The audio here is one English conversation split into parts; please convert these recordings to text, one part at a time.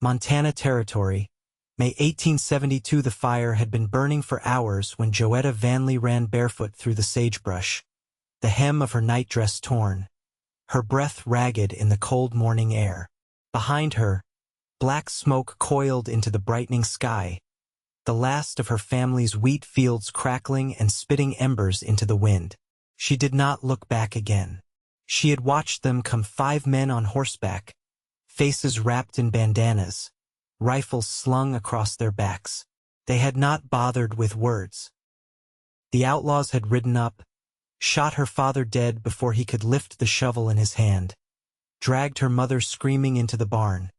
Montana Territory, May 1872. The fire had been burning for hours when Joetta Vanly ran barefoot through the sagebrush, the hem of her nightdress torn, her breath ragged in the cold morning air. Behind her, black smoke coiled into the brightening sky, the last of her family's wheat fields crackling and spitting embers into the wind. She did not look back again. She had watched them come, 5 men on horseback, faces wrapped in bandanas, rifles slung across their backs. They had not bothered with words. The outlaws had ridden up, shot her father dead before he could lift the shovel in his hand, dragged her mother screaming into the barn,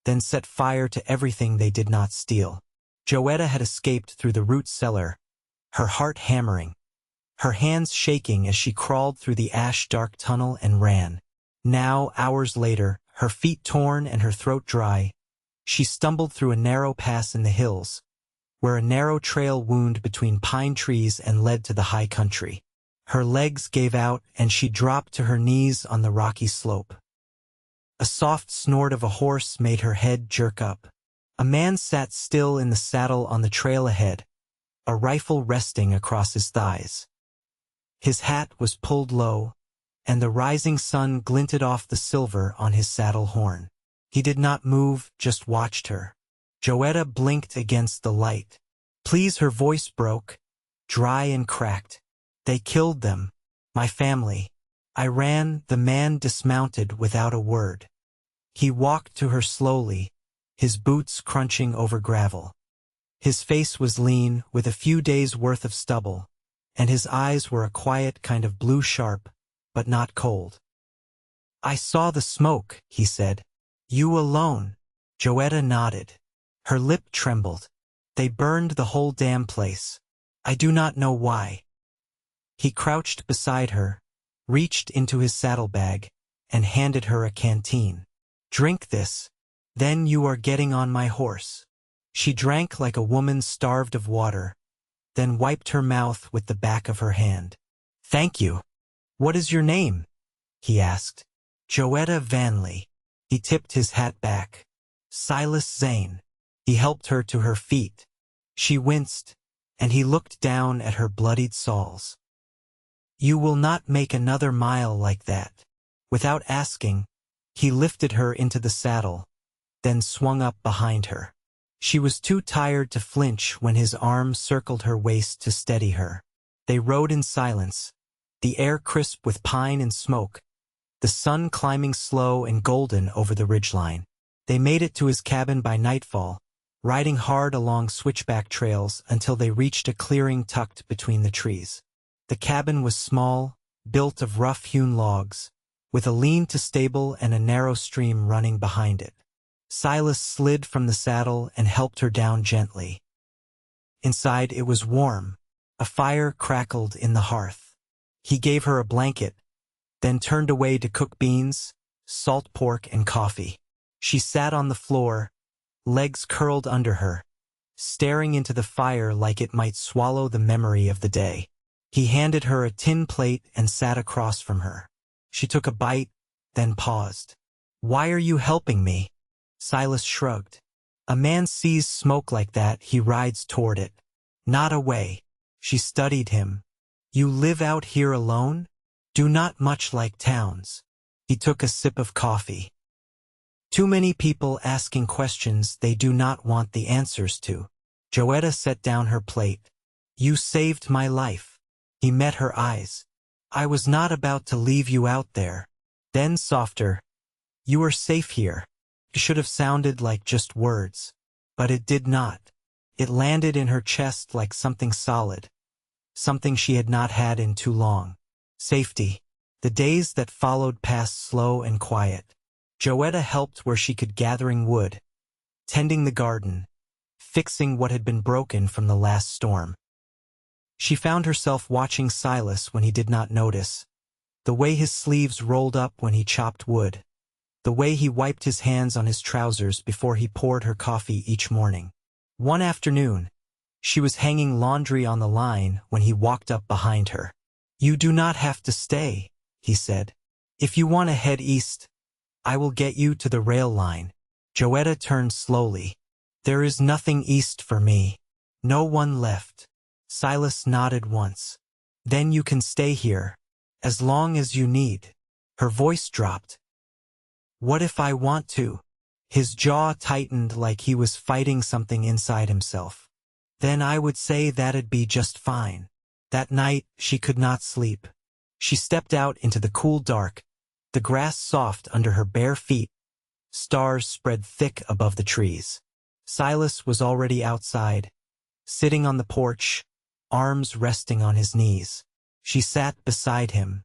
then set fire to everything they did not steal. Joetta had escaped through the root cellar, her heart hammering, her hands shaking as she crawled through the ash-dark tunnel and ran. Now, hours later, her feet torn and her throat dry, she stumbled through a narrow pass in the hills, where a narrow trail wound between pine trees and led to the high country. Her legs gave out and she dropped to her knees on the rocky slope. A soft snort of a horse made her head jerk up. A man sat still in the saddle on the trail ahead, a rifle resting across his thighs. His hat was pulled low, and the rising sun glinted off the silver on his saddle horn. He did not move, just watched her. Joetta blinked against the light. "Please," her voice broke, dry and cracked. "They killed them, my family." I ran. The man dismounted without a word. He walked to her slowly, his boots crunching over gravel. His face was lean, with a few days' worth of stubble, and his eyes were a quiet kind of blue, sharp, but not cold. "I saw the smoke," he said. "You alone?" Joetta nodded. Her lip trembled. "They burned the whole damn place. I do not know why." He crouched beside her, reached into his saddlebag, and handed her a canteen. "Drink this. Then you are getting on my horse." She drank like a woman starved of water, then wiped her mouth with the back of her hand. "Thank you. What is your name?" he asked. "Joetta Vanly." He tipped his hat back. "Silas Zane." He helped her to her feet. She winced, and he looked down at her bloodied soles. "You will not make another mile like that." Without asking, he lifted her into the saddle, then swung up behind her. She was too tired to flinch when his arm circled her waist to steady her. They rode in silence, the air crisp with pine and smoke, the sun climbing slow and golden over the ridgeline. They made it to his cabin by nightfall, riding hard along switchback trails until they reached a clearing tucked between the trees. The cabin was small, built of rough-hewn logs, with a lean-to stable and a narrow stream running behind it. Silas slid from the saddle and helped her down gently. Inside it was warm. A fire crackled in the hearth. He gave her a blanket, then turned away to cook beans, salt pork, and coffee. She sat on the floor, legs curled under her, staring into the fire like it might swallow the memory of the day. He handed her a tin plate and sat across from her. She took a bite, then paused. "Why are you helping me?" Silas shrugged. "A man sees smoke like that, he rides toward it, not away." She studied him. "You live out here alone? Do not much like towns." He took a sip of coffee. "Too many people asking questions they do not want the answers to." Joetta set down her plate. "You saved my life." He met her eyes. "I was not about to leave you out there." Then softer, "You are safe here." It should have sounded like just words, but it did not. It landed in her chest like something solid, something she had not had in too long. Safety. The days that followed passed slow and quiet. Joetta helped where she could, gathering wood, tending the garden, fixing what had been broken from the last storm. She found herself watching Silas when he did not notice, the way his sleeves rolled up when he chopped wood, the way he wiped his hands on his trousers before he poured her coffee each morning. One afternoon, she was hanging laundry on the line when he walked up behind her. "You do not have to stay," he said. "If you want to head east, I will get you to the rail line." Joetta turned slowly. There is nothing east for me. No one left. Silas nodded once. Then you can stay here. As long as you need. Her voice dropped. What if I want to? His jaw tightened like he was fighting something inside himself. Then I would say that'd be just fine. That night, she could not sleep. She stepped out into the cool dark, the grass soft under her bare feet. Stars spread thick above the trees. Silas was already outside, sitting on the porch, arms resting on his knees. She sat beside him.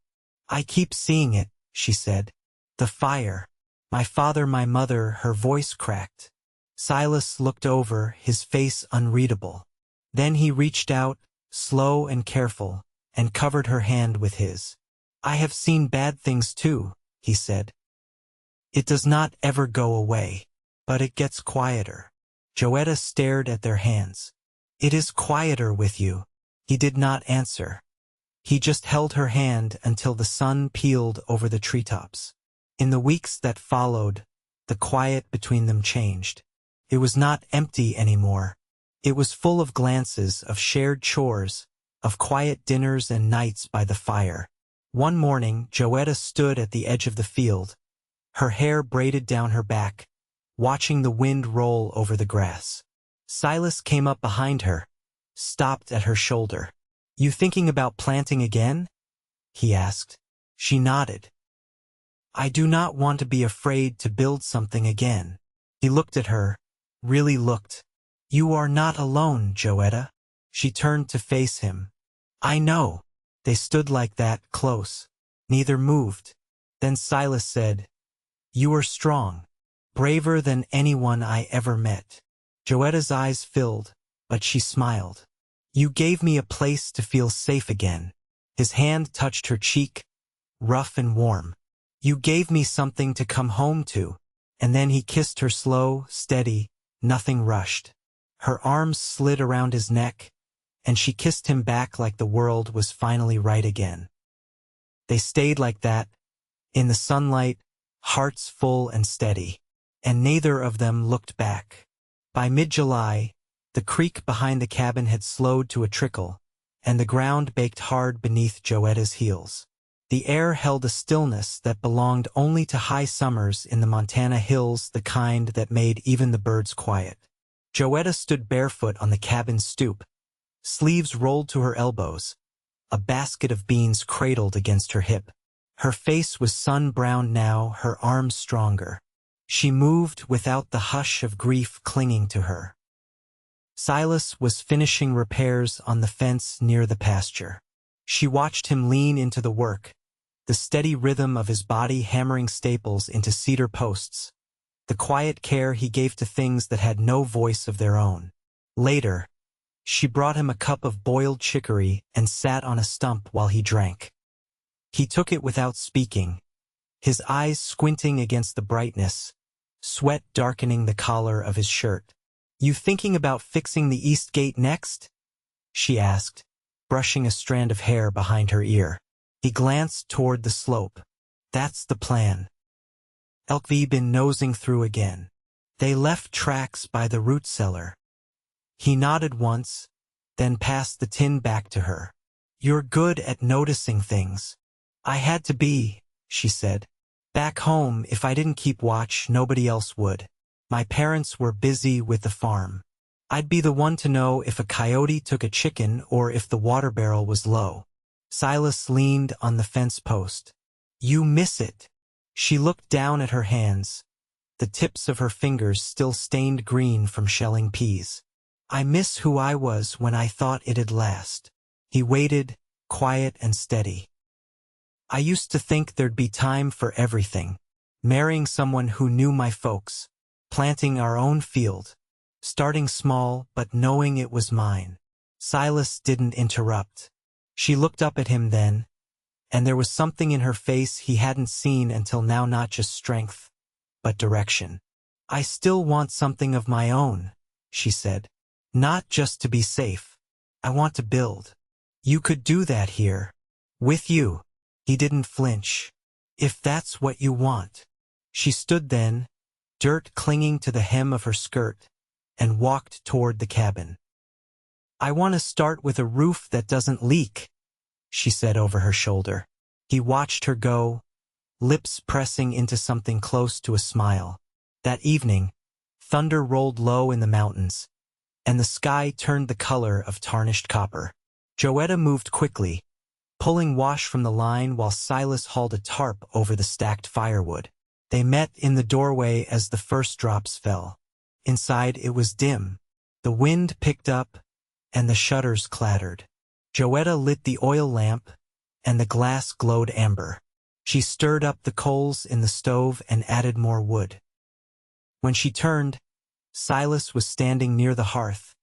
I keep seeing it, she said. The fire. My father, my mother, her voice cracked. Silas looked over, his face unreadable. Then he reached out, slow and careful, and covered her hand with his. I have seen bad things too, he said. It does not ever go away, but it gets quieter. Joetta stared at their hands. It is quieter with you. He did not answer. He just held her hand until the sun peeled over the treetops. In the weeks that followed, the quiet between them changed. It was not empty anymore. It was full of glances, of shared chores, of quiet dinners and nights by the fire. One morning, Joetta stood at the edge of the field, her hair braided down her back, watching the wind roll over the grass. Silas came up behind her, stopped at her shoulder. You thinking about planting again? He asked. She nodded. I do not want to be afraid to build something again. He looked at her, really looked. You are not alone, Joetta. She turned to face him. I know. They stood like that, close. Neither moved. Then Silas said, You are strong, braver than anyone I ever met. Joetta's eyes filled, but she smiled. You gave me a place to feel safe again. His hand touched her cheek, rough and warm. You gave me something to come home to. And then he kissed her slow, steady, nothing rushed. Her arms slid around his neck, and she kissed him back like the world was finally right again. They stayed like that, in the sunlight, hearts full and steady, and neither of them looked back. By mid-July, the creek behind the cabin had slowed to a trickle, and the ground baked hard beneath Joetta's heels. The air held a stillness that belonged only to high summers in the Montana hills, the kind that made even the birds quiet. Joetta stood barefoot on the cabin stoop, sleeves rolled to her elbows, a basket of beans cradled against her hip. Her face was sun-browned now, her arms stronger. She moved without the hush of grief clinging to her. Silas was finishing repairs on the fence near the pasture. She watched him lean into the work, the steady rhythm of his body hammering staples into cedar posts, the quiet care he gave to things that had no voice of their own. Later, she brought him a cup of boiled chicory and sat on a stump while he drank. He took it without speaking, his eyes squinting against the brightness, sweat darkening the collar of his shirt. You thinking about fixing the east gate next? She asked, brushing a strand of hair behind her ear. He glanced toward the slope. That's the plan. Elkv been nosing through again. They left tracks by the root cellar. He nodded once, then passed the tin back to her. You're good at noticing things. I had to be, she said. Back home, if I didn't keep watch, nobody else would. My parents were busy with the farm. I'd be the one to know if a coyote took a chicken or if the water barrel was low. Silas leaned on the fence post. You miss it. She looked down at her hands, the tips of her fingers still stained green from shelling peas. I miss who I was when I thought it'd last. He waited, quiet and steady. I used to think there'd be time for everything. Marrying someone who knew my folks, planting our own field, starting small but knowing it was mine. Silas didn't interrupt. She looked up at him then, and there was something in her face he hadn't seen until now, not just strength, but direction. I still want something of my own, she said. Not just to be safe. I want to build. You could do that here. With you. He didn't flinch. If that's what you want. She stood then, dirt clinging to the hem of her skirt, and walked toward the cabin. "I want to start with a roof that doesn't leak," she said over her shoulder. He watched her go, lips pressing into something close to a smile. That evening, thunder rolled low in the mountains, and the sky turned the color of tarnished copper. Joetta moved quickly, pulling wash from the line while Silas hauled a tarp over the stacked firewood. They met in the doorway as the first drops fell. Inside it was dim. The wind picked up, and the shutters clattered. Joetta lit the oil lamp, and the glass glowed amber. She stirred up the coals in the stove and added more wood. When she turned, Silas was standing near the hearth,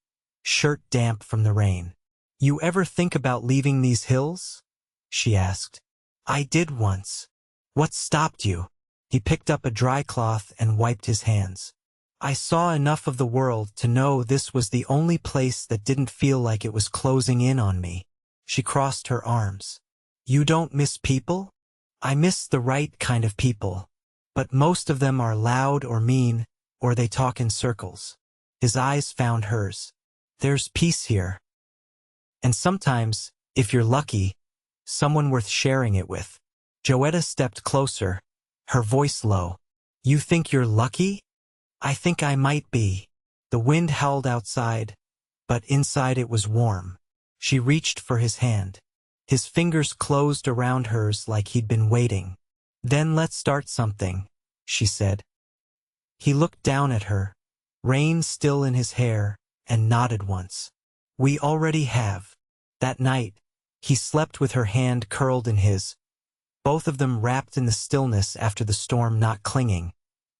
shirt damp from the rain. "You ever think about leaving these hills?" she asked. "I did once." "What stopped you?" He picked up a dry cloth and wiped his hands. "I saw enough of the world to know this was the only place that didn't feel like it was closing in on me." She crossed her arms. "You don't miss people?" "I miss the right kind of people, but most of them are loud or mean, or they talk in circles." His eyes found hers. "There's peace here. And sometimes, if you're lucky, someone worth sharing it with." Joetta stepped closer, her voice low. "You think you're lucky?" "I think I might be." The wind howled outside, but inside it was warm. She reached for his hand. His fingers closed around hers like he'd been waiting. "Then let's start something," she said. He looked down at her, rain still in his hair, and nodded once. "We already have." That night, he slept with her hand curled in his, both of them wrapped in the stillness after the storm, not clinging,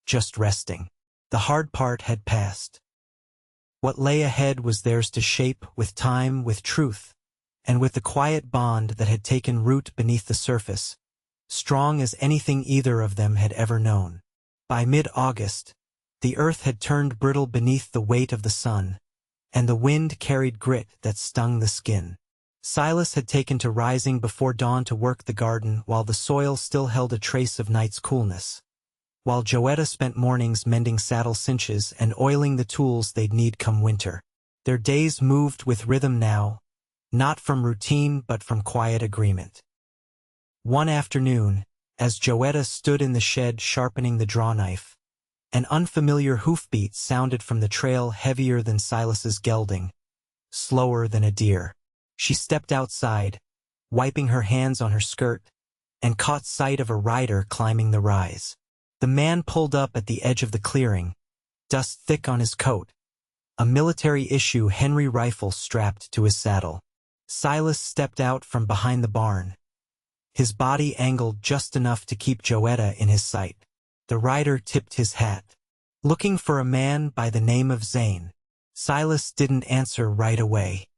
just resting. The hard part had passed. What lay ahead was theirs to shape with time, with truth, and with the quiet bond that had taken root beneath the surface, strong as anything either of them had ever known. By mid-August, the earth had turned brittle beneath the weight of the sun, and the wind carried grit that stung the skin. Silas had taken to rising before dawn to work the garden while the soil still held a trace of night's coolness, while Joetta spent mornings mending saddle cinches and oiling the tools they'd need come winter. Their days moved with rhythm now, not from routine but from quiet agreement. One afternoon, as Joetta stood in the shed sharpening the drawknife, an unfamiliar hoofbeat sounded from the trail, heavier than Silas's gelding, slower than a deer. She stepped outside, wiping her hands on her skirt, and caught sight of a rider climbing the rise. The man pulled up at the edge of the clearing, dust thick on his coat, a military-issue Henry rifle strapped to his saddle. Silas stepped out from behind the barn, his body angled just enough to keep Joetta in his sight. The rider tipped his hat. "Looking for a man by the name of Zane." Silas didn't answer right away.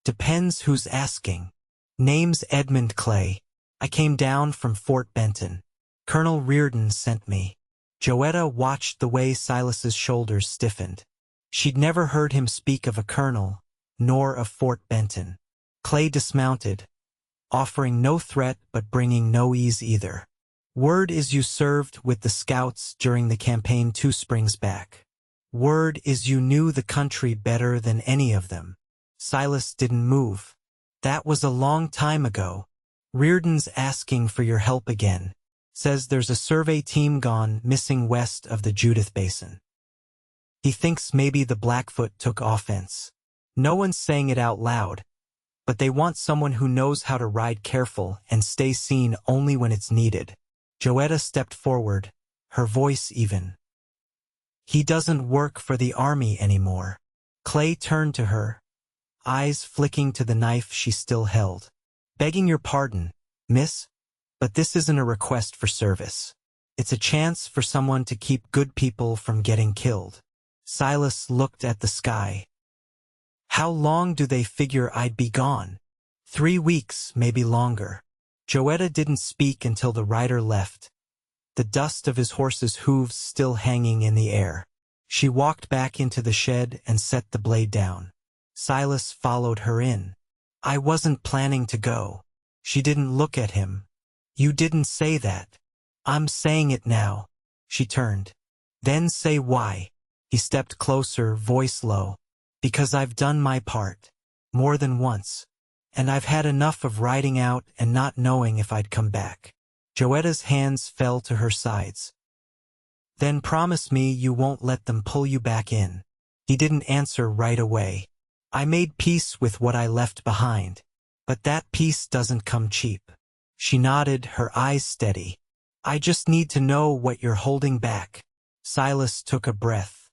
"Depends who's asking." "Name's Edmund Clay. I came down from Fort Benton. Colonel Reardon sent me." Joetta watched the way Silas's shoulders stiffened. She'd never heard him speak of a colonel, nor of Fort Benton. Clay dismounted, offering no threat but bringing no ease either. "Word is you served with the scouts during the campaign 2 springs back. Word is you knew the country better than any of them." Silas didn't move. "That was a long time ago. Reardon's asking for your help again. Says there's a survey team gone missing west of the Judith Basin. He thinks maybe the Blackfoot took offense. No one's saying it out loud, but they want someone who knows how to ride careful and stay seen only when it's needed." Joetta stepped forward, her voice even. "He doesn't work for the army anymore." Clay turned to her, eyes flicking to the knife she still held. "Begging your pardon, miss, but this isn't a request for service. It's a chance for someone to keep good people from getting killed." Silas looked at the sky. "How long do they figure I'd be gone?" 3 weeks, maybe longer." Joetta didn't speak until the rider left, the dust of his horse's hooves still hanging in the air. She walked back into the shed and set the blade down. Silas followed her in. "I wasn't planning to go." She didn't look at him. "You didn't say that." "I'm saying it now." She turned. Then say why. He stepped closer, voice low. Because I've done my part. More than once. And I've had enough of riding out and not knowing if I'd come back. Joetta's hands fell to her sides. Then promise me you won't let them pull you back in. He didn't answer right away. I made peace with what I left behind. But that peace doesn't come cheap. She nodded, her eyes steady. I just need to know what you're holding back. Silas took a breath.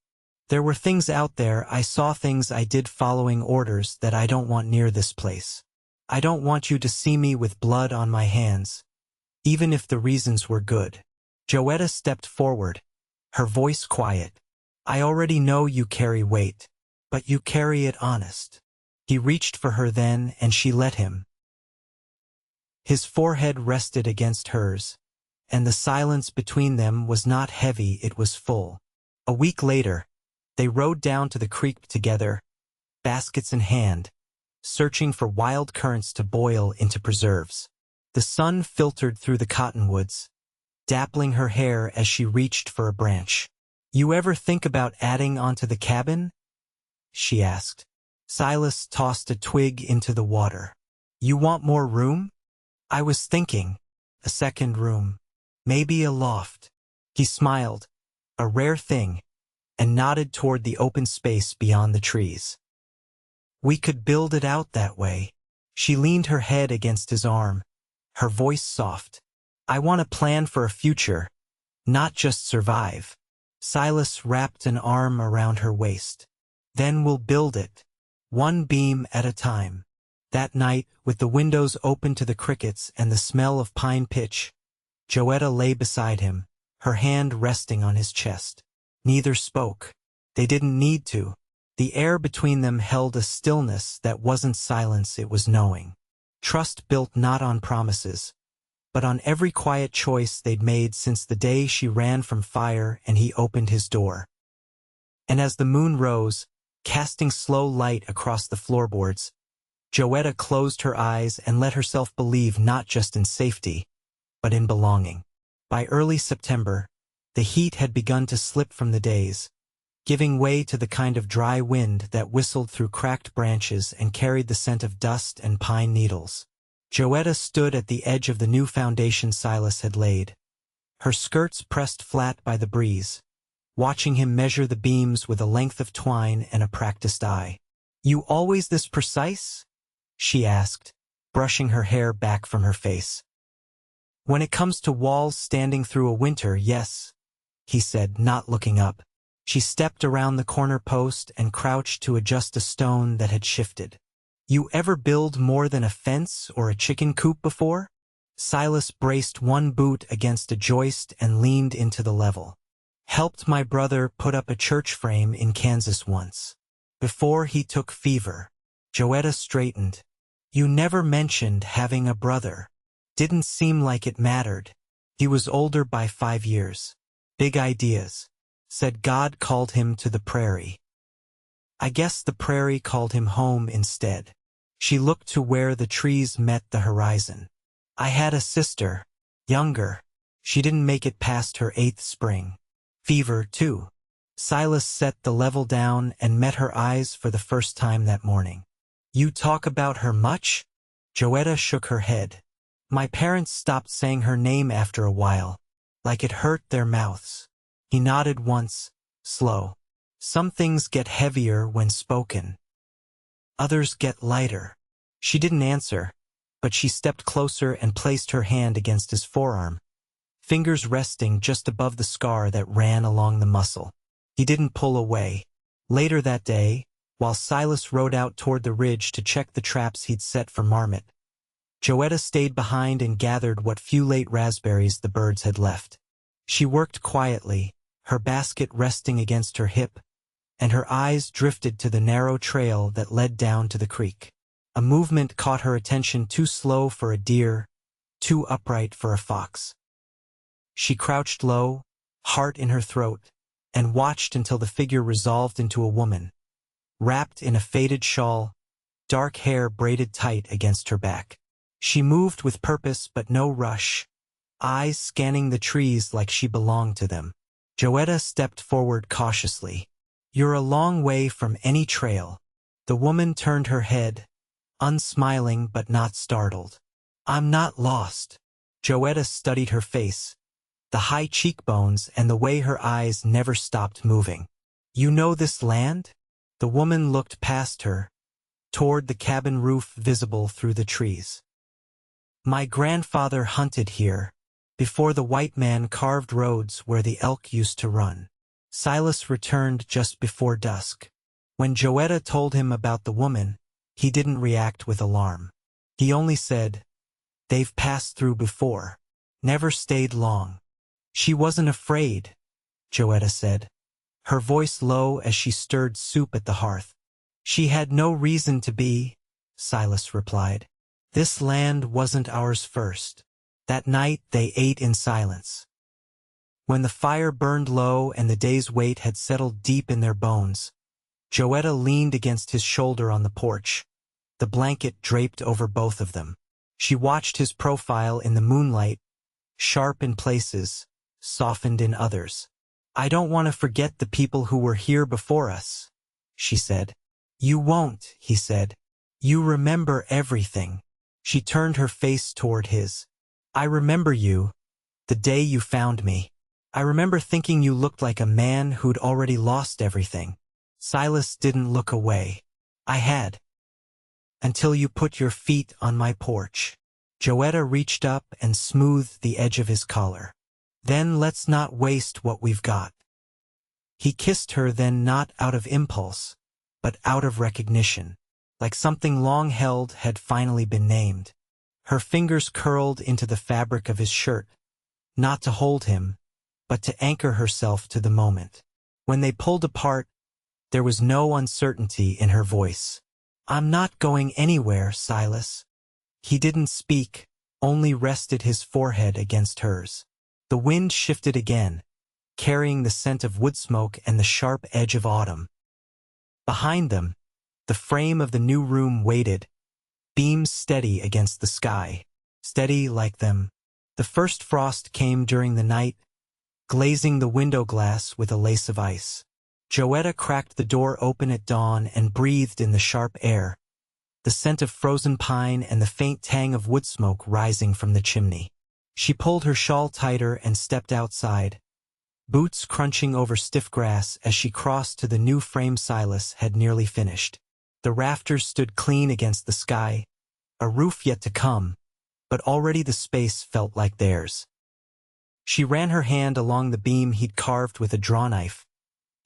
There were things out there, I saw things I did following orders that I don't want near this place. I don't want you to see me with blood on my hands, even if the reasons were good. Joetta stepped forward, her voice quiet. I already know you carry weight, but you carry it honest. He reached for her then, and she let him. His forehead rested against hers, and the silence between them was not heavy, it was full. A week later, they rode down to the creek together, baskets in hand, searching for wild currants to boil into preserves. The sun filtered through the cottonwoods, dappling her hair as she reached for a branch. You ever think about adding onto the cabin? She asked. Silas tossed a twig into the water. You want more room? I was thinking, a second room, maybe a loft. He smiled, a rare thing, and nodded toward the open space beyond the trees. We could build it out that way. She leaned her head against his arm, her voice soft. I want to plan for a future, not just survive. Silas wrapped an arm around her waist. Then we'll build it, one beam at a time. That night, with the windows open to the crickets and the smell of pine pitch, Joetta lay beside him, her hand resting on his chest. Neither spoke. They didn't need to. The air between them held a stillness that wasn't silence, it was knowing. Trust built not on promises, but on every quiet choice they'd made since the day she ran from fire and he opened his door. And as the moon rose, casting slow light across the floorboards, Joetta closed her eyes and let herself believe not just in safety, but in belonging. By early September, the heat had begun to slip from the days, giving way to the kind of dry wind that whistled through cracked branches and carried the scent of dust and pine needles. Joetta stood at the edge of the new foundation Silas had laid, her skirts pressed flat by the breeze, watching him measure the beams with a length of twine and a practiced eye. You always this precise? She asked, brushing her hair back from her face. When it comes to walls standing through a winter, yes, he said, not looking up. She stepped around the corner post and crouched to adjust a stone that had shifted. You ever build more than a fence or a chicken coop before? Silas braced one boot against a joist and leaned into the level. Helped my brother put up a church frame in Kansas once. Before he took fever. Joetta straightened. You never mentioned having a brother. Didn't seem like it mattered. He was older by 5 years. Big ideas. Said God called him to the prairie. I guess the prairie called him home instead. She looked to where the trees met the horizon. I had a sister, younger. She didn't make it past her 8th spring. Fever, too. Silas set the level down and met her eyes for the first time that morning. You talk about her much? Joetta shook her head. My parents stopped saying her name after a while, like it hurt their mouths. He nodded once, slow. Some things get heavier when spoken. Others get lighter. She didn't answer, but she stepped closer and placed her hand against his forearm, fingers resting just above the scar that ran along the muscle. He didn't pull away. Later that day, while Silas rode out toward the ridge to check the traps he'd set for marmot, Joetta stayed behind and gathered what few late raspberries the birds had left. She worked quietly, her basket resting against her hip, and her eyes drifted to the narrow trail that led down to the creek. A movement caught her attention, too slow for a deer, too upright for a fox. She crouched low, heart in her throat, and watched until the figure resolved into a woman, wrapped in a faded shawl, dark hair braided tight against her back. She moved with purpose but no rush, eyes scanning the trees like she belonged to them. Joetta stepped forward cautiously. You're a long way from any trail. The woman turned her head, unsmiling but not startled. I'm not lost. Joetta studied her face, the high cheekbones and the way her eyes never stopped moving. You know this land? The woman looked past her, toward the cabin roof visible through the trees. My grandfather hunted here, before the white man carved roads where the elk used to run. Silas returned just before dusk. When Joetta told him about the woman, he didn't react with alarm. He only said, they've passed through before. Never stayed long. She wasn't afraid, Joetta said, her voice low as she stirred soup at the hearth. She had no reason to be, Silas replied. This land wasn't ours first. That night they ate in silence. When the fire burned low and the day's weight had settled deep in their bones, Joetta leaned against his shoulder on the porch, the blanket draped over both of them. She watched his profile in the moonlight, sharp in places, softened in others. I don't want to forget the people who were here before us, she said. You won't, he said. You remember everything. She turned her face toward his. I remember you, the day you found me. I remember thinking you looked like a man who'd already lost everything. Silas didn't look away. I had. Until you put your feet on my porch. Joetta reached up and smoothed the edge of his collar. Then let's not waste what we've got. He kissed her then, not out of impulse, but out of recognition, like something long held had finally been named. Her fingers curled into the fabric of his shirt, not to hold him, but to anchor herself to the moment. When they pulled apart, there was no uncertainty in her voice. I'm not going anywhere, Silas. He didn't speak, only rested his forehead against hers. The wind shifted again, carrying the scent of wood smoke and the sharp edge of autumn. Behind them, the frame of the new room waited, beams steady against the sky, steady like them. The first frost came during the night, glazing the window glass with a lace of ice. Joetta cracked the door open at dawn and breathed in the sharp air, the scent of frozen pine and the faint tang of wood smoke rising from the chimney. She pulled her shawl tighter and stepped outside, boots crunching over stiff grass as she crossed to the new frame Silas had nearly finished. The rafters stood clean against the sky, a roof yet to come, but already the space felt like theirs. She ran her hand along the beam he'd carved with a drawknife,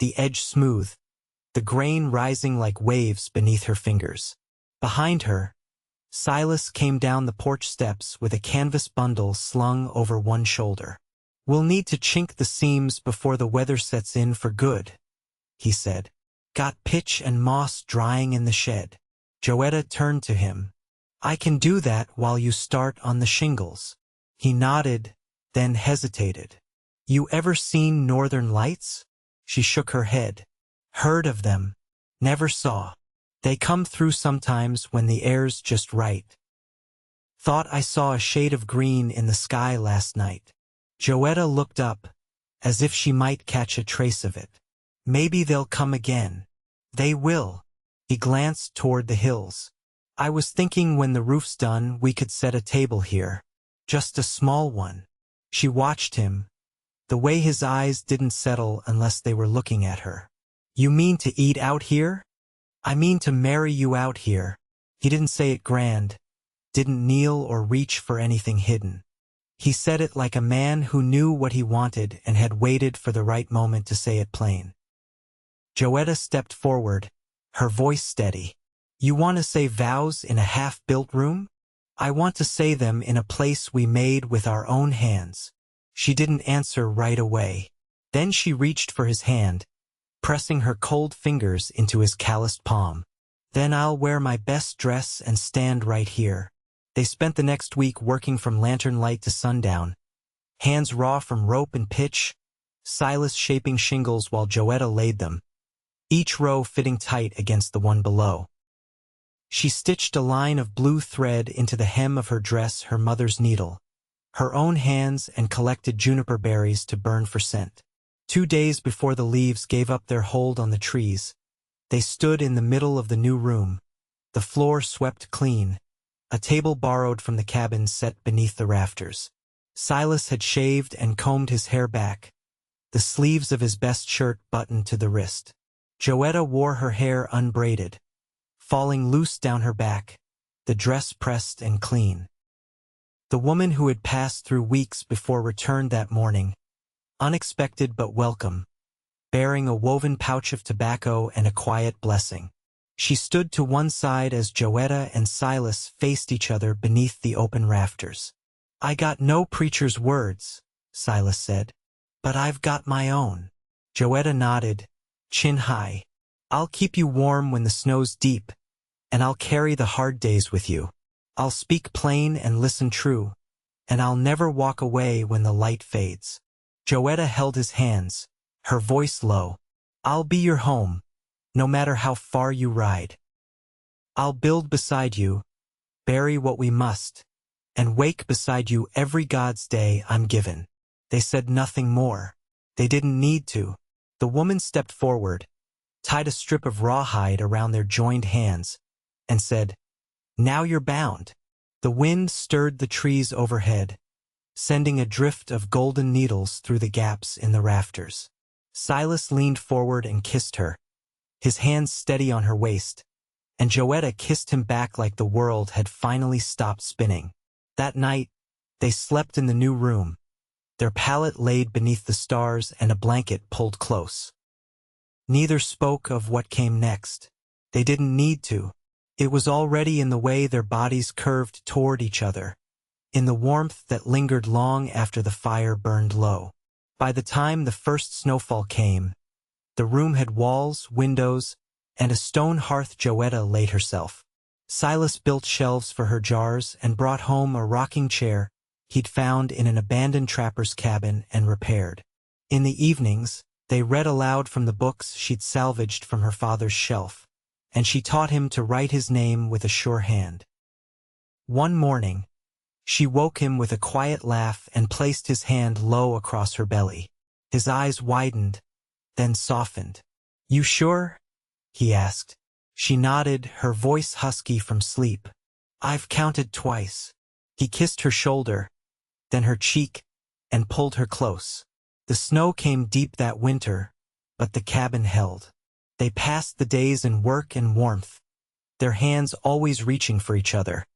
the edge smooth, the grain rising like waves beneath her fingers. Behind her, Silas came down the porch steps with a canvas bundle slung over one shoulder. We'll need to chink the seams before the weather sets in for good, he said. Got pitch and moss drying in the shed. Joetta turned to him. I can do that while you start on the shingles. He nodded, then hesitated. You ever seen Northern Lights? She shook her head. Heard of them. Never saw. They come through sometimes when the air's just right. Thought I saw a shade of green in the sky last night. Joetta looked up, as if she might catch a trace of it. Maybe they'll come again. They will. He glanced toward the hills. I was thinking when the roof's done we could set a table here. Just a small one. She watched him, the way his eyes didn't settle unless they were looking at her. You mean to eat out here? I mean to marry you out here. He didn't say it grand, didn't kneel or reach for anything hidden. He said it like a man who knew what he wanted and had waited for the right moment to say it plain. Joetta stepped forward, her voice steady. You want to say vows in a half-built room? I want to say them in a place we made with our own hands. She didn't answer right away. Then she reached for his hand, pressing her cold fingers into his calloused palm. Then I'll wear my best dress and stand right here. They spent the next week working from lantern light to sundown, hands raw from rope and pitch, Silas shaping shingles while Joetta laid them, each row fitting tight against the one below. She stitched a line of blue thread into the hem of her dress, her mother's needle, her own hands, and collected juniper berries to burn for scent. 2 days before the leaves gave up their hold on the trees, they stood in the middle of the new room, the floor swept clean, a table borrowed from the cabin set beneath the rafters. Silas had shaved and combed his hair back, the sleeves of his best shirt buttoned to the wrist. Joetta wore her hair unbraided, falling loose down her back, the dress pressed and clean. The woman who had passed through weeks before returned that morning, unexpected but welcome, bearing a woven pouch of tobacco and a quiet blessing. She stood to one side as Joetta and Silas faced each other beneath the open rafters. "I got no preacher's words," Silas said, "but I've got my own." Joetta nodded, chin high. "I'll keep you warm when the snow's deep, and I'll carry the hard days with you. I'll speak plain and listen true, and I'll never walk away when the light fades." Joetta held his hands, her voice low. "I'll be your home, no matter how far you ride. I'll build beside you, bury what we must, and wake beside you every God's day I'm given." They said nothing more. They didn't need to. The woman stepped forward, tied a strip of rawhide around their joined hands, and said, "Now you're bound." The wind stirred the trees overhead, sending a drift of golden needles through the gaps in the rafters. Silas leaned forward and kissed her, his hands steady on her waist, and Joetta kissed him back like the world had finally stopped spinning. That night, they slept in the new room, their pallet laid beneath the stars and a blanket pulled close. Neither spoke of what came next. They didn't need to. It was already in the way their bodies curved toward each other, in the warmth that lingered long after the fire burned low. By the time the first snowfall came, the room had walls, windows, and a stone hearth. Joetta laid herself. Silas built shelves for her jars and brought home a rocking chair he'd found in an abandoned trapper's cabin and repaired. In the evenings, they read aloud from the books she'd salvaged from her father's shelf, and she taught him to write his name with a sure hand. One morning, she woke him with a quiet laugh and placed his hand low across her belly. His eyes widened, then softened. "You sure?" he asked. She nodded, her voice husky from sleep. "I've counted twice." He kissed her shoulder, then her cheek, and pulled her close. The snow came deep that winter, but the cabin held. They passed the days in work and warmth, their hands always reaching for each other,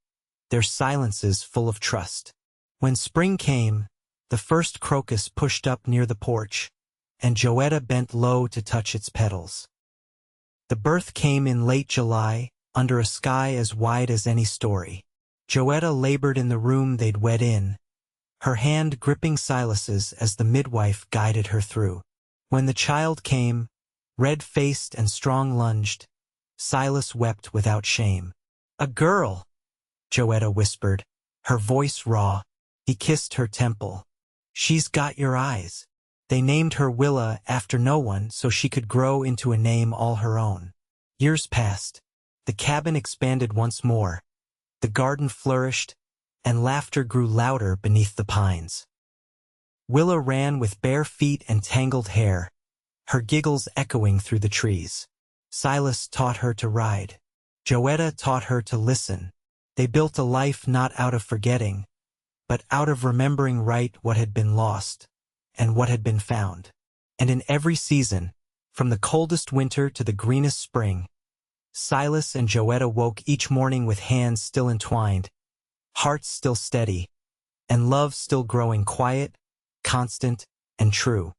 their silences full of trust. When spring came, the first crocus pushed up near the porch, and Joetta bent low to touch its petals. The birth came in late July, under a sky as wide as any story. Joetta labored in the room they'd wed in, her hand gripping Silas's as the midwife guided her through. When the child came, red-faced and strong-lunged, Silas wept without shame. "A girl," Joetta whispered, her voice raw. He kissed her temple. "She's got your eyes." They named her Willa after no one so she could grow into a name all her own. Years passed. The cabin expanded once more. The garden flourished, and laughter grew louder beneath the pines. Willa ran with bare feet and tangled hair, her giggles echoing through the trees. Silas taught her to ride. Joetta taught her to listen. They built a life not out of forgetting, but out of remembering right what had been lost and what had been found. And in every season, from the coldest winter to the greenest spring, Silas and Joetta woke each morning with hands still entwined, hearts still steady, and love still growing quiet, constant, and true.